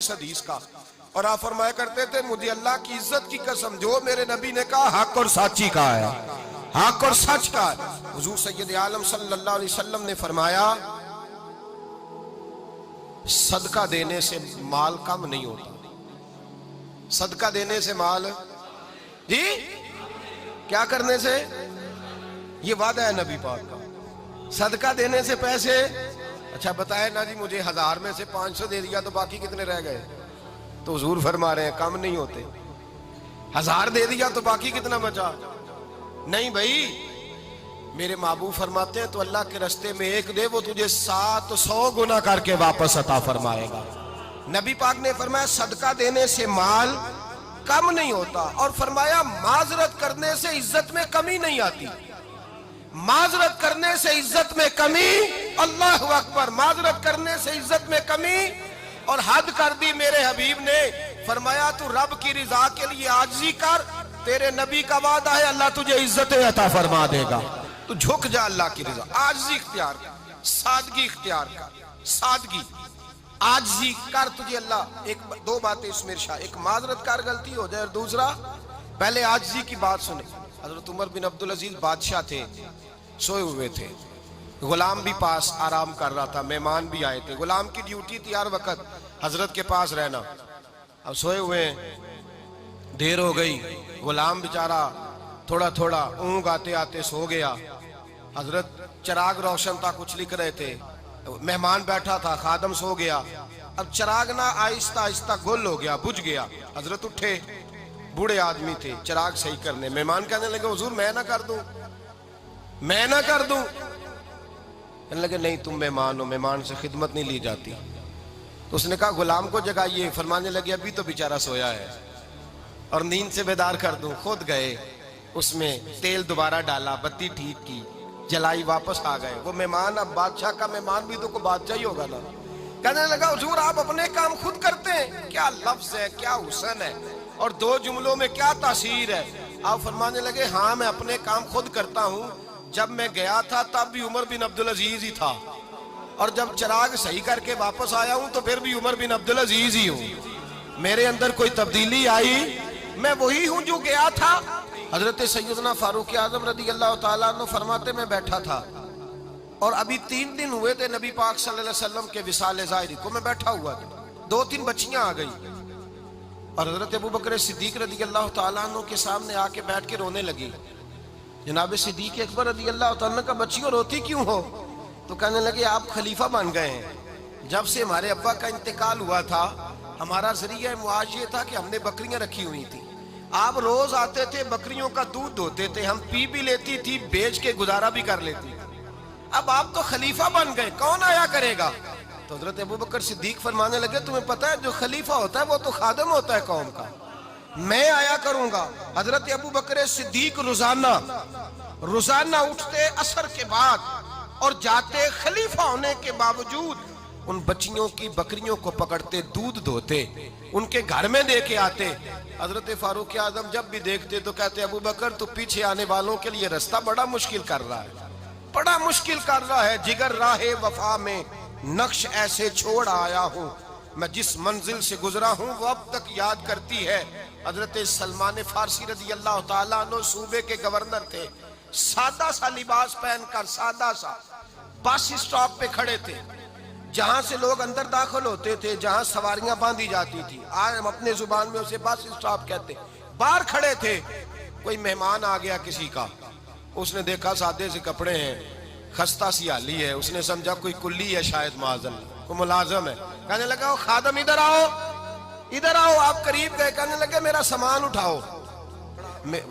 اس حدیث کا، اور آپ فرمایا کرتے تھے مجھے اللہ کی عزت کی قسم جو میرے نبی نے کہا حق اور سچی کہا ہے، حق اور سچ کہا ہے۔ حضور سید عالم صلی اللہ علیہ وسلم نے فرمایا صدقہ دینے سے مال کم نہیں ہوتا، صدقہ دینے سے مال جی کیا کرنے سے، یہ وعدہ ہے نبی پاک کا، صدقہ دینے سے پیسے، اچھا بتائے نا جی مجھے 1000 میں سے 500 دے دیا تو باقی کتنے رہ گئے؟ تو حضور فرما رہے ہیں کم نہیں ہوتے، 1000 دے دیا تو باقی کتنا بچا؟ نہیں بھائی، میرے محبوب فرماتے ہیں تو اللہ کے رستے میں ایک دے وہ تجھے 700 گنا کر کے واپس عطا فرمائے گا۔ نبی پاک نے فرمایا صدقہ دینے سے مال کم نہیں ہوتا، اور فرمایا معذرت کرنے سے عزت میں کمی نہیں آتی، معذرت کرنے سے عزت میں کمی، اللہ اکبر، معذرت کرنے سے عزت میں کمی، اور حد کر دی میرے حبیب نے، فرمایا تو رب کی رضا کے لیے عاجزی کر، تیرے نبی کا وعدہ ہے اللہ تجھے عزت عطا فرما دے گا، تو جھک جا اللہ کی رضا، عاجزی اختیار کر، سادگی اختیار کر، سادگی عاجزی کر، تجھے اللہ ایک دو باتیں اس میں ارشاد، ایک معذرت کر غلطی ہو جائے، اور دوسرا پہلے عاجزی کی بات سنیں۔ حضرت عمر بن عبدالعزیز بادشاہ تھے، سوئے ہوئے تھے، غلام بھی پاس آرام کر رہا تھا، مہمان بھی آئے تھے، غلام کی ڈیوٹی تھی ہر وقت حضرت کے پاس رہنا، اب سوئے ہوئے دیر ہو گئی، غلام بیچارہ تھوڑا تھوڑا اونگ آتے آتے سو گیا، حضرت چراغ روشن تھا کچھ لکھ رہے تھے، مہمان بیٹھا تھا، خادم سو گیا، اب چراغ نہ آہستہ آہستہ گل ہو گیا، بجھ گیا، حضرت اٹھے، بوڑھے آدمی تھے، چراغ صحیح کرنے، مہمان کہنے لگے حضور میں نہ کر دوں، میں نہ کر دوں، کہنے لگے نہیں تم مہمان ہو، مہمان سے خدمت نہیں لی جاتی، تو اس نے کہا غلام کو جگائیے، فرمانے لگے ابھی تو بیچارہ سویا ہے اور نیند سے بیدار کر دوں، خود گئے، اس میں تیل دوبارہ ڈالا، بتی ٹھیک کی، جلائی، واپس آ گئے، وہ مہمان اب بادشاہ کا مہمان بھی تو کوئی بادشاہ ہی ہوگا نا، کہنے لگا حضور آپ اپنے کام خود کرتے ہیں، کیا لفظ ہے، کیا حسن ہے، اور دو جملوں میں کیا تاثیر ہے، آپ فرمانے لگے ہاں میں اپنے کام خود کرتا ہوں، جب میں گیا تھا تب بھی عمر بن عبدالعزیز ہی تھا، اور جب چراغ صحیح کر کے واپس آیا ہوں تو پھر بھی عمر بن عبدالعزیز ہی ہوں، میرے اندر کوئی تبدیلی آئی، میں وہی ہوں جو گیا تھا۔ حضرت سیدنا فاروق اعظم رضی اللہ تعالیٰ عنہ فرماتے میں بیٹھا تھا اور ابھی 3 دن ہوئے تھے نبی پاک صلی اللہ علیہ وسلم کے وصال ظاہری کو، میں بیٹھا ہوا تھا، 2-3 بچیاں آ گئی اور حضرت ابو بکر صدیق رضی اللہ تعالیٰ عنہ کے سامنے آ کے بیٹھ کے رونے لگی، جناب صدیق اکبر رضی اللہ تعالیٰ عنہ کا بچیوں روتی کیوں ہو؟ تو کہنے لگے آپ خلیفہ بن گئے ہیں، جب سے ہمارے ابا کا انتقال ہوا تھا ہمارا ذریعہ معاش یہ تھا کہ ہم نے بکریاں رکھی ہوئی تھی، آپ روز آتے تھے بکریوں کا دودھ دھوتے تھے، ہم پی بھی لیتی تھی، بیچ کے گزارا بھی کر لیتی، اب آپ تو خلیفہ بن گئے، کون آیا کرے گا؟ تو حضرت ابو بکر صدیق فرمانے لگے تمہیں پتہ ہے جو خلیفہ ہوتا ہے وہ تو خادم ہوتا ہے قوم کا، میں آیا کروں گا۔ حضرت ابو بکر صدیق روزانہ اٹھتے عصر کے بعد اور جاتے، خلیفہ ہونے کے باوجود ان بچیوں کی بکریوں کو پکڑتے، دودھ دھوتے، ان کے گھر میں دے کے آتے۔ حضرت فاروق اعظم جب بھی دیکھتے تو کہتے ابو بکر تو پیچھے آنے والوں کے لیے رستہ بڑا مشکل کر رہا ہے، بڑا مشکل کر رہا ہے، جگر راہ وفا میں نقش ایسے چھوڑ آیا ہوں، میں جس منزل سے گزرا ہوں وہ اب تک یاد کرتی ہے۔ حضرت سلمان فارسی رضی اللہ تعالیٰ عنہ صوبے کے گورنر تھے، سادہ سا لباس پہن کر، سادہ سا، بس اسٹاپ پہ کھڑے تھے، جہاں سے لوگ اندر داخل ہوتے تھے، جہاں سواریاں باندھی جاتی تھی، آج ہم اپنے زبان میں اسے بس اسٹاپ کہتے، باہر کھڑے تھے، کوئی مہمان آ گیا کسی کا، اس نے دیکھا سادے سے کپڑے ہیں، خستہ سی حالی ہے، اس نے سمجھا کوئی کلی ہے شاید، معاذ اللہ کوئی ملازم ہے، کہنے لگا خادم ادھر آؤ، ادھر آؤ، آپ قریب گئے، کہنے لگے میرا سامان اٹھاؤ۔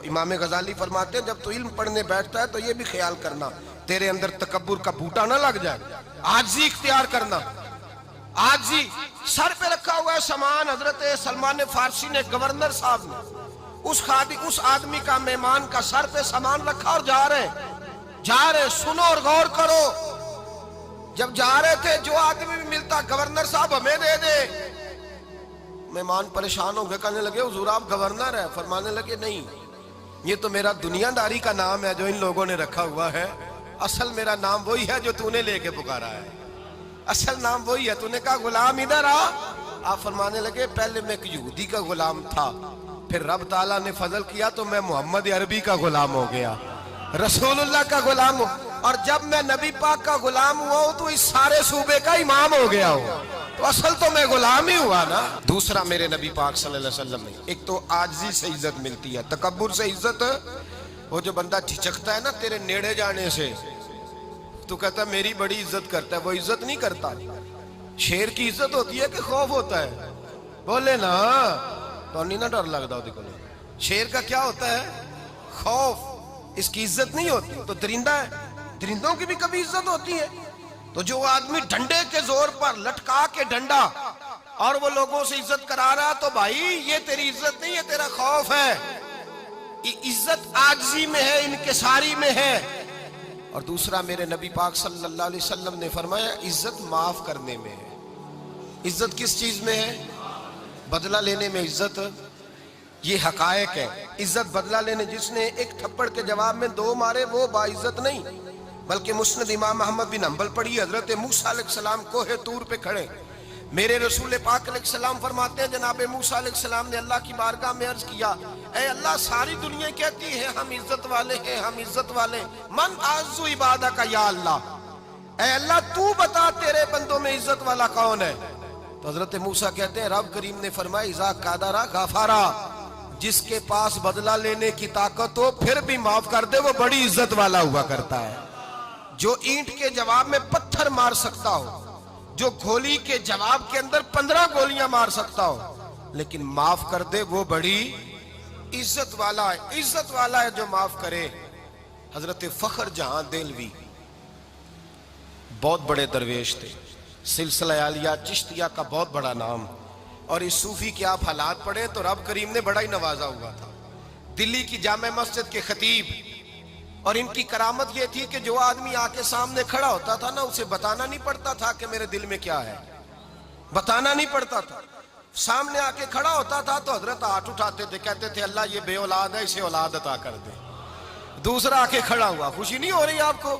امام غزالی فرماتے ہیں جب تو علم پڑھنے بیٹھتا ہے تو یہ بھی خیال کرنا تیرے اندر تکبر کا بوٹا نہ لگ جائے، عاجزی اختیار کرنا، عاجزی، سر پہ رکھا ہوا ہے سامان، حضرت سلمان فارسی نے، گورنر صاحب نے، اس آدمی کا، مہمان کا سر پہ سامان رکھا اور جا رہے، سنو اور غور کرو، جب جا رہے تھے جو آدمی بھی ملتا گورنر صاحب ہمیں دے دے، مہمان پریشان ہو گئے، کہنے لگے حضور آپ گورنر ہیں؟ فرمانے لگے نہیں، یہ تو میرا دنیا داری کا نام ہے جو ان لوگوں نے رکھا ہوا ہے، اصل میرا نام وہی ہے جو تو نے لے کے پکارا ہے، اصل نام وہی ہے، تو نے کہا غلام ادھر آ، آپ فرمانے لگے پہلے میں ایک یہودی کا غلام تھا، پھر رب تعالیٰ نے فضل کیا تو میں محمد عربی کا غلام ہو گیا، رسول اللہ کا غلام ہوں، اور جب میں نبی پاک کا غلام ہوا ہوں تو اس سارے صوبے کا امام ہو گیا ہوں، تو اصل تو میں غلام ہی ہوا نا۔ دوسرا میرے نبی پاک صلی اللہ علیہ وسلم نے ایک تو عاجزی سے عزت ملتی ہے، تکبر سے عزت، وہ جو بندہ جھجکتا ہے نا تیرے نیڑے جانے سے، تو کہتا ہے میری بڑی عزت کرتا ہے، وہ عزت نہیں کرتا۔ شیر کی عزت ہوتی ہے کہ خوف ہوتا ہے؟ بولے نا، تو نہیں نہ ڈر لگتا دیکھو، شیر کا کیا ہوتا ہے؟ خوف، اس کی عزت نہیں ہوتی۔ تو درندہ ہے، درندوں کی بھی کبھی عزت ہوتی ہے؟ تو جو آدمی ڈنڈے کے زور پر لٹکا کے ڈنڈا اور وہ لوگوں سے عزت کرا رہا، تو بھائی یہ تیری عزت نہیں ہے، تیرا خوف ہے۔ عزت عاجزی میں ہے، انکساری میں ہے۔ اور دوسرا میرے نبی پاک صلی اللہ علیہ وسلم نے فرمایا عزت معاف کرنے میں ہے۔ عزت کس چیز میں ہے؟ بدلہ لینے میں عزت، یہ حقائق ہے۔ عزت بدلہ لینے، جس نے ایک تھپڑ کے جواب میں 2 مارے وہ باعزت نہیں، بلکہ مسند امام احمد بن حنبل پڑھی، حضرت موسیٰ علیہ السلام کوہ طور پہ کھڑے، میرے رسول پاک علیہ السلام فرماتے ہیں جناب موسیٰ علیہ السلام نے اللہ کی بارگاہ میں عرض کیا، اے اللہ ساری دنیا کہتی ہے ہم عزت والے ہیں، ہم عزت والے، من اعز عبادہ کا یا اللہ، اے اللہ تو بتا تیرے بندوں میں عزت والا کون ہے؟ تو حضرت موسیٰ کہتے ہیں رب کریم نے فرمایا اذا قادرا غفارا، جس کے پاس بدلہ لینے کی طاقت ہو پھر بھی معاف کر دے وہ بڑی عزت والا ہوا کرتا ہے۔ جو اینٹ کے جواب میں پتھر مار سکتا ہو، جو گولی کے جواب کے اندر 15 گولیاں مار سکتا ہو، لیکن معاف کر دے وہ بڑی عزت والا ہے۔ عزت والا ہے جو معاف کرے۔ حضرت فخر جہاں دہلوی بہت بڑے درویش تھے، سلسلہ عالیہ چشتیہ کا بہت بڑا نام، اور اس صوفی کے آپ حالات پڑھیں تو رب کریم نے بڑا ہی نوازا ہوا تھا۔ دلی کی جامع مسجد کے خطیب، اور ان کی کرامت یہ تھی کہ جو آدمی آ کے سامنے کھڑا ہوتا تھا نا اسے بتانا نہیں پڑتا تھا کہ میرے دل میں کیا ہے، بتانا نہیں پڑتا تھا، سامنے آ کے کھڑا ہوتا تھا تو حضرت ہاتھ اٹھاتے تھے، کہتے تھے اللہ یہ بے اولاد ہے اسے اولاد عطا کر دے۔ دوسرا آ کے کھڑا ہوا، خوشی نہیں ہو رہی آپ کو؟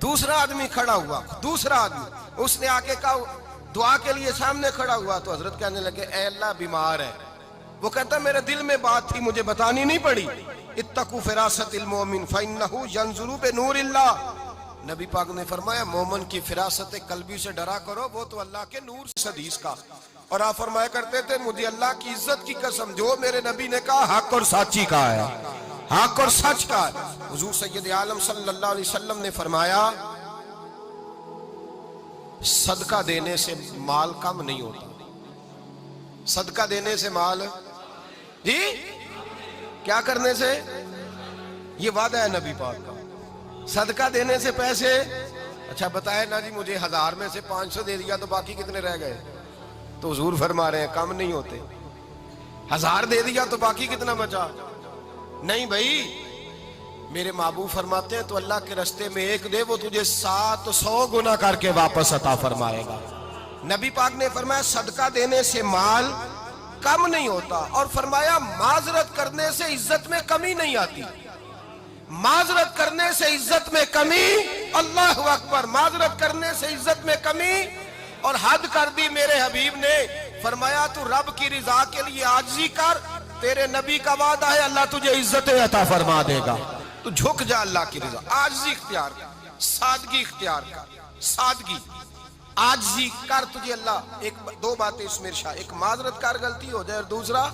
دوسرا آدمی کھڑا ہوا، دوسرا آدمی، اس نے آ کے کہا دعا کے لیے سامنے کھڑا ہوا تو حضرت کہنے لگے اے اللہ بیمار ہے، وہ کہتا میرے دل میں بات تھی مجھے بتانی نہیں پڑی، اتقوا فراست المومن فإنہ ینظر بنور اللہ، نبی پاک نے فرمایا مومن کی فراست قلبی سے ڈرا کرو، وہ تو اللہ کے نور سے حدیث کا۔ اور آپ فرمایا کرتے تھے مجھے اللہ کی عزت کی قسم جو میرے نبی نے کہا حق اور سچی کا ہے، حق اور سچ کا ہے۔ حضور سید عالم صلی اللہ علیہ وسلم نے فرمایا صدقہ دینے سے مال کم نہیں ہوتا، صدقہ دینے سے مال، جی کیا کرنے سے؟ یہ وعدہ ہے نبی پاک کا، صدقہ دینے سے پیسے، اچھا بتائے نا جی مجھے 1000 میں سے 500 دے دیا تو باقی کتنے رہ گئے؟ تو حضور فرما رہے ہیں کم نہیں ہوتے، 1000 دے دیا تو باقی کتنا بچا؟ نہیں بھائی، میرے محبوب فرماتے ہیں تو اللہ کے رستے میں ایک دے وہ تجھے 700 گنا کر کے واپس عطا فرمائے گا۔ نبی پاک نے فرمایا صدقہ دینے سے مال کم نہیں ہوتا، اور فرمایا معذرت کرنے سے عزت میں کمی نہیں آتی، معذرت کرنے سے عزت میں کمی، اللہ اکبر، معذرت کرنے سے عزت میں کمی، اور حد کر دی میرے حبیب نے، فرمایا تو رب کی رضا کے لیے عاجزی کر، تیرے نبی کا وعدہ ہے اللہ تجھے عزت عطا فرما دے گا، تو جھک جا اللہ کی رضا، عاجزی اختیار کر، سادگی اختیار کر، سادگی عاجزی کر، تجھے اللہ ایک 2 باتیں اس میں ارشاد، ایک معذرت کر غلطی ہو جائے، اور دوسرا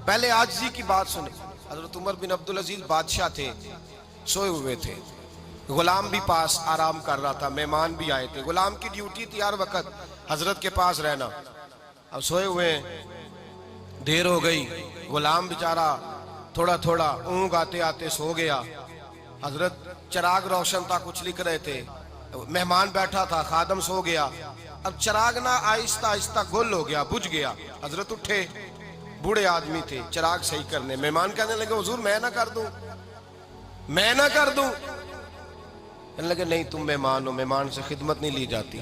پہلے عاجزی کی بات سنے۔ حضرت عمر بن عبدالعزیز بادشاہ تھے، سوئے ہوئے تھے، غلام بھی پاس آرام کر رہا تھا، مہمان بھی آئے تھے، غلام کی ڈیوٹی تھی ہر وقت حضرت کے پاس رہنا، اب سوئے ہوئے دیر ہو گئی، غلام بیچارہ تھوڑا تھوڑا اونگ آتے آتے سو گیا، حضرت چراغ روشن تھا کچھ لکھ رہے تھے، مہمان بیٹھا تھا خادم سو گیا، اب چراغ نہ آہستہ آہستہ گل ہو گیا، بجھ گیا، حضرت اٹھے، بوڑھے آدمی تھے چراغ صحیح کرنے، مہمان کہنے لگے حضور میں نہ کر دوں، میں نہ کر دوں، کہنے لگے نہیں تم مہمان ہو، مہمان سے خدمت نہیں لی جاتی،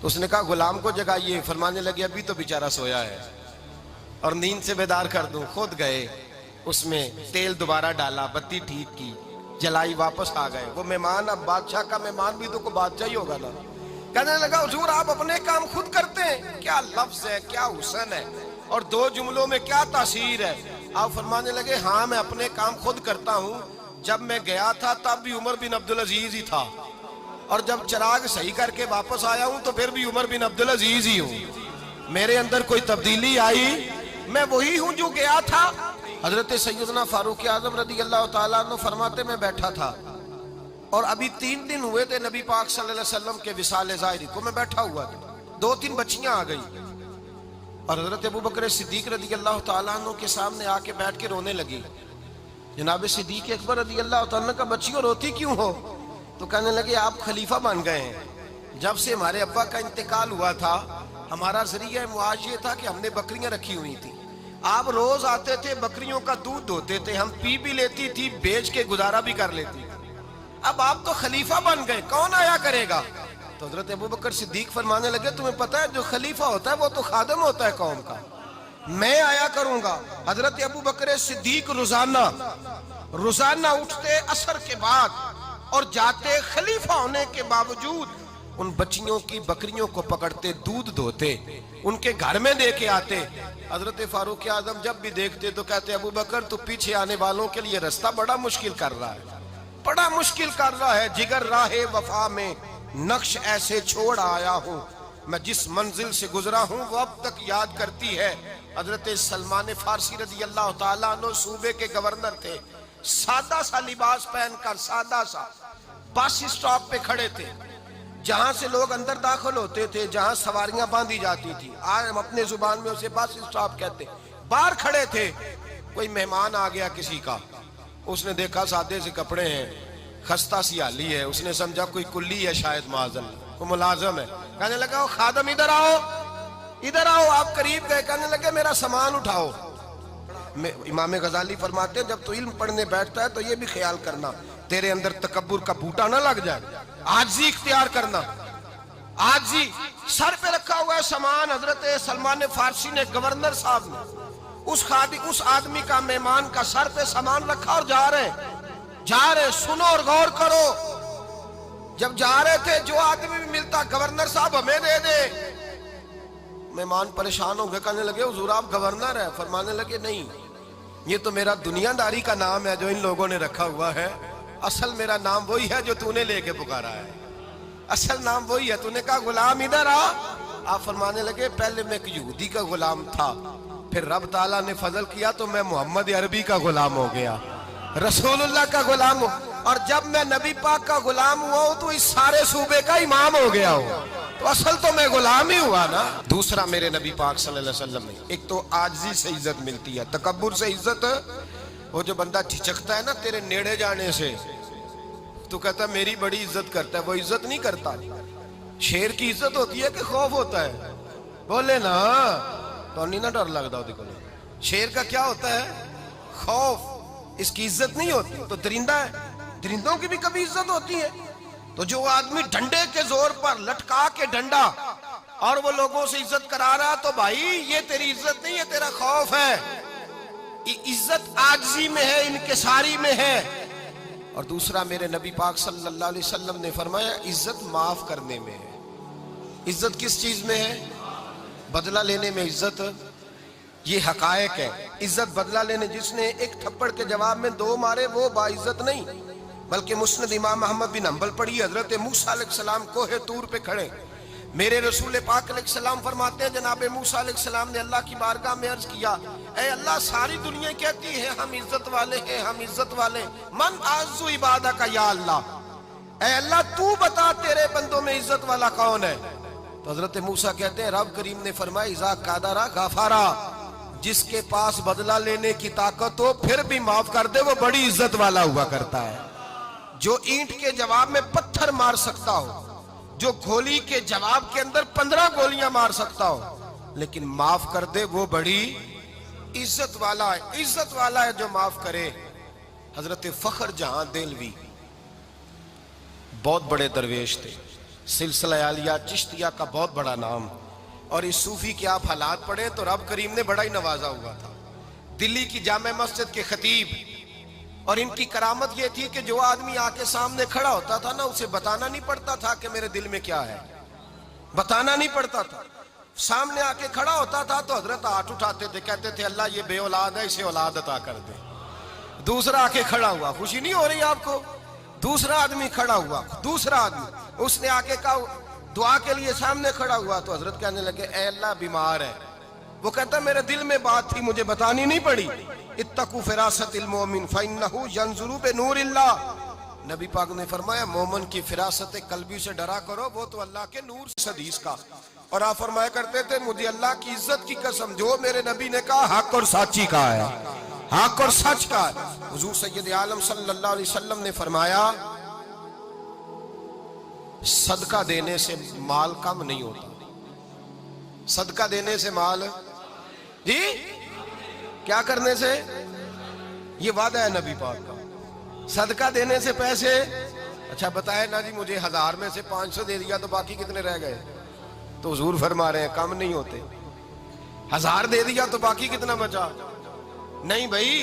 تو اس نے کہا غلام کو جگائیے، فرمانے لگے ابھی تو بیچارہ سویا ہے اور نیند سے بیدار کر دوں، خود گئے اس میں تیل دوبارہ ڈالا، بتی ٹھیک کی، جلائی، واپس آ گئے، وہ مہمان اب بادشاہ کا مہمان بھی تو کوئی بادشاہ ہی ہوگا نا، کہنے لگا حضور آپ اپنے کام خود کرتے ہیں؟ کیا لفظ ہے، کیا حسن ہے، اور دو جملوں میں کیا تاثیر ہے۔ آپ فرمانے لگے ہاں میں اپنے کام خود کرتا ہوں، جب میں گیا تھا تب بھی عمر بن عبدالعزیز ہی تھا، اور جب چراغ صحیح کر کے واپس آیا ہوں تو پھر بھی عمر بن عبدالعزیز ہی ہوں، میرے اندر کوئی تبدیلی آئی؟ میں وہی ہوں جو گیا تھا۔ حضرت سیدنا فاروق اعظم رضی اللہ تعالیٰ عنہ فرماتے میں بیٹھا تھا اور ابھی 3 دن ہوئے تھے نبی پاک صلی اللہ علیہ وسلم کے وصال ظاہری کو، میں بیٹھا ہوا تھا، 2-3 بچیاں آ گئی اور حضرت ابوبکر صدیق رضی اللہ تعالیٰ عنہ کے سامنے آ کے بیٹھ کے رونے لگی۔ جناب صدیق اکبر رضی اللہ تعالیٰ عنہ کا بچیوں روتی کیوں ہو؟ تو کہنے لگے آپ خلیفہ بن گئے ہیں، جب سے ہمارے ابا کا انتقال ہوا تھا ہمارا ذریعہ معاش یہ تھا کہ ہم نے بکریاں رکھی ہوئی تھی، آپ روز آتے تھے بکریوں کا دودھ دھوتے تھے، ہم پی بھی لیتی تھی، بیچ کے گزارا بھی کر لیتی، اب آپ تو خلیفہ بن گئے، کون آیا کرے گا؟ تو حضرت ابوبکر صدیق فرمانے لگے تمہیں پتہ ہے جو خلیفہ ہوتا ہے وہ تو خادم ہوتا ہے قوم کا، میں آیا کروں گا۔ حضرت ابوبکر صدیق روزانہ اٹھتے عصر کے بعد اور جاتے، خلیفہ ہونے کے باوجود ان بچیوں کی بکریوں کو پکڑتے، دودھ دھوتے، ان کے گھر میں دے کے آتے۔ حضرت فاروق اعظم جب بھی دیکھتے تو کہتے ابوبکر تو پیچھے آنے والوں کے لیے رستہ بڑا مشکل کر رہا ہے، بڑا مشکل کر رہا ہے، جگر راہ وفا میں نقش ایسے چھوڑ آیا ہوں، میں جس منزل سے گزرا ہوں وہ اب تک یاد کرتی ہے۔ حضرت سلمان فارسی رضی اللہ تعالیٰ عنہ صوبے کے گورنر تھے، سادہ سا لباس پہن کر، سادہ سا، بس اسٹاپ پہ کھڑے تھے، جہاں سے لوگ اندر داخل ہوتے تھے، جہاں سواریاں باندھی جاتی تھی، آج ہم اپنے زبان میں اسے بس اسٹاپ کہتے، باہر کھڑے تھے۔ کوئی مہمان آ گیا کسی کا، اس نے دیکھا سادے سے کپڑے ہیں، خستہ سی حالی ہے، اس نے سمجھا کوئی کلی ہے شاید، معاذ اللہ کوئی ملازم ہے، کہنے لگا خادم ادھر آؤ ادھر آؤ، آپ قریب گئے، کہنے لگے میرا سامان اٹھاؤ۔ امام غزالی فرماتے ہیں جب تو علم پڑھنے بیٹھتا ہے تو یہ بھی خیال کرنا تیرے اندر تکبر کا بوٹا نہ لگ جائے، عاجزی اختیار کرنا، عاجزی۔ سر پہ رکھا ہوا ہے سامان، حضرت سلمان فارسی نے، گورنر صاحب نے، اس آدمی کا، مہمان کا سر پہ سامان رکھا اور جا رہے، سنو اور غور کرو، جب جا رہے تھے جو آدمی بھی ملتا گورنر صاحب ہمیں دے دے، مہمان پریشان ہو گئے، کہنے لگے حضور آپ گورنر ہیں؟ فرمانے لگے نہیں، یہ تو میرا دنیا داری کا نام ہے جو ان لوگوں نے رکھا ہوا ہے، اصل میرا نام وہی ہے جو تو نے لے کے پکارا ہے، اصل نام وہی ہے۔ تو نے کہا غلام ادھر آ، آپ فرمانے لگے پہلے میں ایک یہودی کا غلام تھا، پھر رب تعالیٰ نے فضل کیا تو میں محمد عربی کا غلام ہو گیا، رسول اللہ کا غلام ہوں، اور جب میں نبی پاک کا غلام ہوا ہوں تو اس سارے صوبے کا امام ہو گیا ہوں، تو اصل تو میں غلام ہی ہوا نا۔ دوسرا میرے نبی پاک صلی اللہ علیہ وسلم نے، ایک تو عاجزی سے عزت ملتی ہے، تکبر سے عزت، وہ جو بندہ جھجکتا ہے نا تیرے نیڑے جانے سے، تو کہتا ہے میری بڑی عزت کرتا ہے، وہ عزت نہیں کرتا۔ شیر کی عزت ہوتی ہے کہ خوف ہوتا ہے؟ بولے نا، تو نہیں نہ ڈر لگتا ہوتی کو، شیر کا کیا ہوتا ہے؟ خوف، اس کی عزت نہیں ہوتی۔ تو درندہ ہے، درندوں کی بھی کبھی عزت ہوتی ہے؟ تو جو آدمی ڈنڈے کے زور پر لٹکا کے ڈنڈا اور وہ لوگوں سے عزت کرا رہا، تو بھائی یہ تیری عزت نہیں ہے، تیرا خوف ہے۔ عزت عاجزی میں ہے، انکساری میں ہے۔ اور دوسرا میرے نبی پاک صلی اللہ علیہ وسلم نے فرمایا عزت معاف کرنے میں ہے۔ عزت کس چیز میں ہے؟ بدلہ لینے میں عزت، یہ حقائق ہے۔ عزت بدلہ لینے، جس نے ایک تھپڑ کے جواب میں 2 مارے وہ باعزت نہیں، بلکہ مسند امام احمد بن حنبل پڑھی، حضرت موسیٰ علیہ السلام کوہ طور پہ کھڑے، میرے رسول پاک علیہ السلام فرماتے ہیں جناب موسیٰ علیہ السلام نے اللہ کی بارگاہ میں عرض کیا، اے اللہ ساری دنیا کہتی ہے ہم عزت والے ہیں، ہم عزت والے، من اعز عبادک یا اللہ، اے اللہ تو بتا تیرے بندوں میں عزت والا کون ہے؟ تو حضرت موسیٰ کہتے ہیں رب کریم نے فرمایا اذا قادرا غفارا، جس کے پاس بدلہ لینے کی طاقت ہو پھر بھی معاف کر دے وہ بڑی عزت والا ہوا کرتا ہے۔ جو اینٹ کے جواب میں پتھر مار سکتا ہو، جو گولی کے جواب کے اندر 15 گولیاں مار سکتا ہو لیکن معاف کر دے وہ بڑی عزت والا ہے۔ عزت والا ہے جو معاف کرے۔ حضرت فخر جہاں دہلوی بہت بڑے درویش تھے، سلسلہ عالیہ چشتیہ کا بہت بڑا نام، اور اس صوفی کے آپ حالات پڑھیں تو رب کریم نے بڑا ہی نوازا ہوا تھا۔ دلی کی جامع مسجد کے خطیب، اور ان کی کرامت یہ تھی کہ جو آدمی آ کے سامنے کھڑا ہوتا تھا نا اسے بتانا نہیں پڑتا تھا کہ میرے دل میں کیا ہے، بتانا نہیں پڑتا تھا. سامنے آ کے کھڑا ہوتا تھا تو حضرت ہاتھ اٹھاتے تھے, کہتے تھے اللہ یہ بے اولاد ہے, اسے اولاد عطا کر دے. دوسرا آ کے کھڑا ہوا, خوشی نہیں ہو رہی آپ کو؟ دوسرا آدمی کھڑا ہوا, دوسرا آدمی, اس نے آ کے کہا دعا کے لیے سامنے کھڑا ہوا تو حضرت کہنے لگے اے اللہ بیمار ہے. وہ کہتا میرے دل میں بات تھی, مجھے بتانی نہیں پڑی. اتقوا فراست المومن فإنہ ینظر بنور اللہ. نبی پاک نے فرمایا مومن کی فراست قلبی سے ڈرا کرو, وہ تو اللہ کے نور سے. حدیث کا. اور آپ فرمایا کرتے تھے مجھے اللہ کی عزت کی قسم جو میرے نبی نے کہا حق اور سچی کہا ہے, حق اور سچ کا. حضور سید عالم صلی اللہ علیہ وسلم نے فرمایا صدقہ دینے سے مال کم نہیں ہوتا. صدقہ دینے سے مال, جی کیا کرنے سے؟ یہ وعدہ ہے نبی پاک کا. صدقہ دینے سے پیسے, اچھا بتائے نا جی مجھے 1000 میں سے 500 دے دیا تو باقی کتنے رہ گئے؟ تو حضور فرما رہے ہیں کم نہیں ہوتے. 1000 دے دیا تو باقی کتنا بچا؟ نہیں بھائی,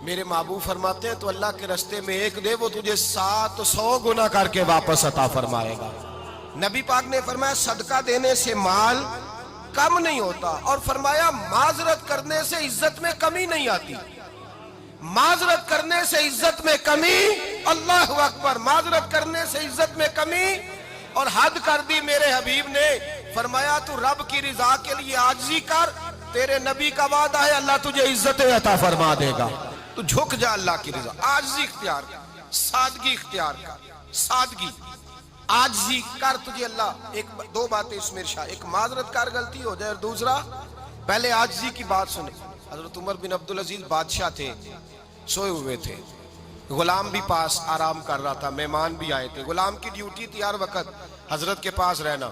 میرے محبوب فرماتے ہیں تو اللہ کے رستے میں ایک دے وہ تجھے 700 گنا کر کے واپس عطا فرمائے گا. نبی پاک نے فرمایا صدقہ دینے سے مال کم نہیں ہوتا, اور فرمایا معذرت کرنے سے عزت میں کمی نہیں آتی. معذرت کرنے سے عزت میں کمی, اللہ اکبر, معذرت کرنے سے عزت میں کمی. اور حد کر دی میرے حبیب نے, فرمایا تو رب کی رضا کے لیے عاجزی کر, تیرے نبی کا وعدہ ہے اللہ تجھے عزت عطا فرما دے گا. تو جھک جا اللہ کی رضا, عاجزی اختیار کر, سادگی اختیار کر, سادگی عاجزی کر, تجھے اللہ. ایک دو باتیں اس میں ارشاد, ایک معذرت کر غلطی ہو جائے, اور دوسرا پہلے عاجزی کی بات سنیں. حضرت عمر بن عبدالعزیز بادشاہ تھے, سوئے ہوئے تھے, غلام بھی پاس آرام کر رہا تھا, مہمان بھی آئے تھے. غلام کی ڈیوٹی تھی ہر وقت حضرت کے پاس رہنا.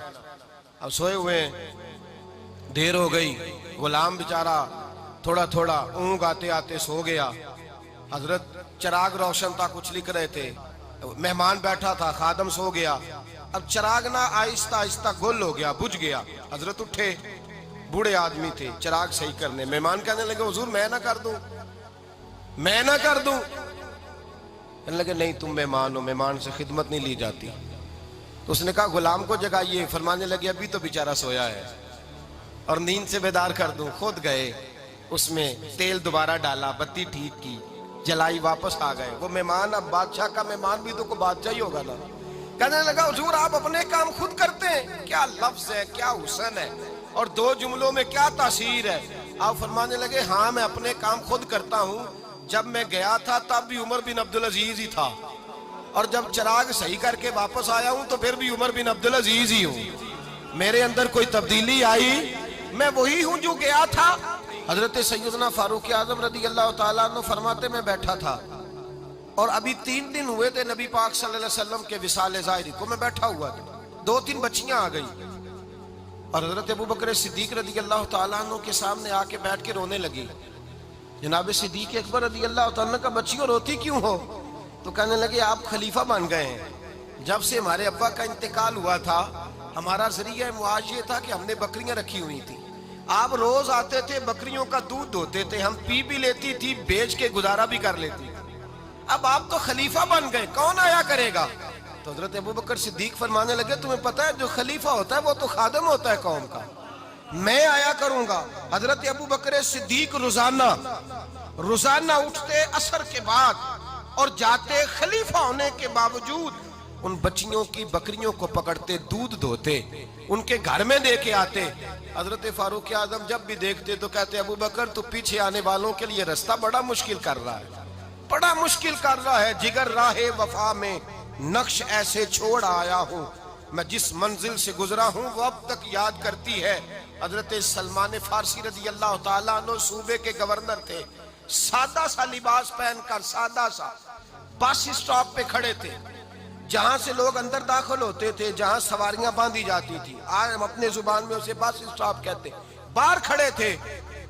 اب سوئے ہوئے ہیں, دیر ہو گئی, غلام بیچارہ تھوڑا تھوڑا اونگ آتے آتے سو گیا. حضرت چراغ روشن تھا, کچھ لکھ رہے تھے, مہمان بیٹھا تھا, خادم سو گیا. اب چراغ نہ آہستہ آہستہ گل ہو گیا, بجھ گیا. حضرت اٹھے, بوڑھے آدمی تھے, چراغ صحیح کرنے. مہمان کہنے لگے حضور میں نہ کر دوں, میں نہ کر دوں. کہنے لگے نہیں تم مہمان ہو, مہمان سے خدمت نہیں لی جاتی. تو اس نے کہا غلام کو جگائیے. فرمانے لگے ابھی تو بیچارہ سویا ہے اور نیند سے بیدار کر دوں. خود گئے, اس میں تیل دوبارہ ڈالا, بتی ٹھیک کی, جلائی, واپس آ گئے. وہ مہمان, اب بادشاہ کا مہمان بھی تو کوئی بادشاہ ہی ہوگا نا. کہنے لگا حضور آپ اپنے کام خود کرتے ہیں, کیا لفظ ہے, کیا حسن ہے, اور دو جملوں میں کیا تاثیر ہے. آپ فرمانے لگے ہاں میں اپنے کام خود کرتا ہوں. جب میں گیا تھا تب بھی عمر بن عبدالعزیز ہی تھا, اور جب چراغ صحیح کر کے واپس آیا ہوں تو پھر بھی عمر بن عبدالعزیز ہی ہوں. میرے اندر کوئی تبدیلی آئی, میں وہی ہوں جو گیا تھا. حضرت سیدنا فاروق اعظم رضی اللہ تعالیٰ عنہ فرماتے میں بیٹھا تھا اور ابھی 3 دن ہوئے تھے نبی پاک صلی اللہ علیہ وسلم کے وصال ظاہری کو. میں بیٹھا ہوا تھا, 2-3 بچیاں آ گئی اور حضرت ابوبکر صدیق رضی اللہ تعالیٰ عنہ کے سامنے آ کے بیٹھ کے رونے لگی. جناب صدیق اکبر رضی اللہ تعالیٰ عنہ کا بچیوں روتی کیوں ہو؟ تو کہنے لگے آپ خلیفہ بن گئے ہیں. جب سے ہمارے ابا کا انتقال ہوا تھا ہمارا ذریعہ معاش یہ تھا کہ ہم نے بکریاں رکھی ہوئی تھی. آپ روز آتے تھے, بکریوں کا دودھ دھوتے تھے, ہم پی بھی لیتی تھی, بیچ کے گزارا بھی کر لیتی. اب آپ تو خلیفہ بن گئے, کون آیا کرے گا؟ تو حضرت ابوبکر صدیق فرمانے لگے تمہیں پتہ ہے جو خلیفہ ہوتا ہے وہ تو خادم ہوتا ہے قوم کا, میں آیا کروں گا. حضرت ابوبکر صدیق روزانہ اٹھتے عصر کے بعد اور جاتے, خلیفہ ہونے کے باوجود ان بچیوں کی بکریوں کو پکڑتے, دودھ دھوتے, ان کے گھر میں دے کے آتے. حضرت فاروق اعظم جب بھی دیکھتے تو کہتے ابوبکر تو پیچھے آنے والوں کے لیے رستہ بڑا مشکل کر رہا ہے, بڑا مشکل کر رہا ہے. جگر راہ وفا میں نقش ایسے چھوڑ آیا ہوں, میں جس منزل سے گزرا ہوں وہ اب تک یاد کرتی ہے. حضرت سلمان فارسی رضی اللہ تعالیٰ عنہ صوبے کے گورنر تھے, سادہ سا لباس پہن کر, سادہ سا, بس اسٹاپ پہ کھڑے تھے جہاں سے لوگ اندر داخل ہوتے تھے, جہاں سواریاں باندھی جاتی تھی. آج ہم اپنے زبان میں اسے بس اسٹاپ کہتے. باہر کھڑے تھے,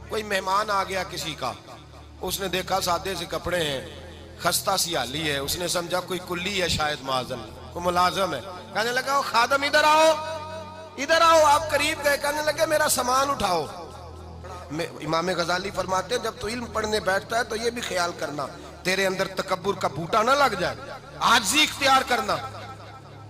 کوئی مہمان آ گیا کسی کا, اس نے دیکھا سادے سے کپڑے ہیں, خستہ سی حالی ہے, اس نے سمجھا کوئی کلی ہے شاید, معاذ اللہ کوئی ملازم ہے. کہنے لگا وہ خادم ادھر آؤ, ادھر آؤ. آپ قریب گئے, کہنے لگے میرا سامان اٹھاؤ. امام غزالی فرماتے ہیں جب تو علم پڑھنے بیٹھتا ہے تو یہ بھی خیال کرنا تیرے اندر تکبر کا بوٹا نہ لگ جائے, عاجزی اختیار کرنا.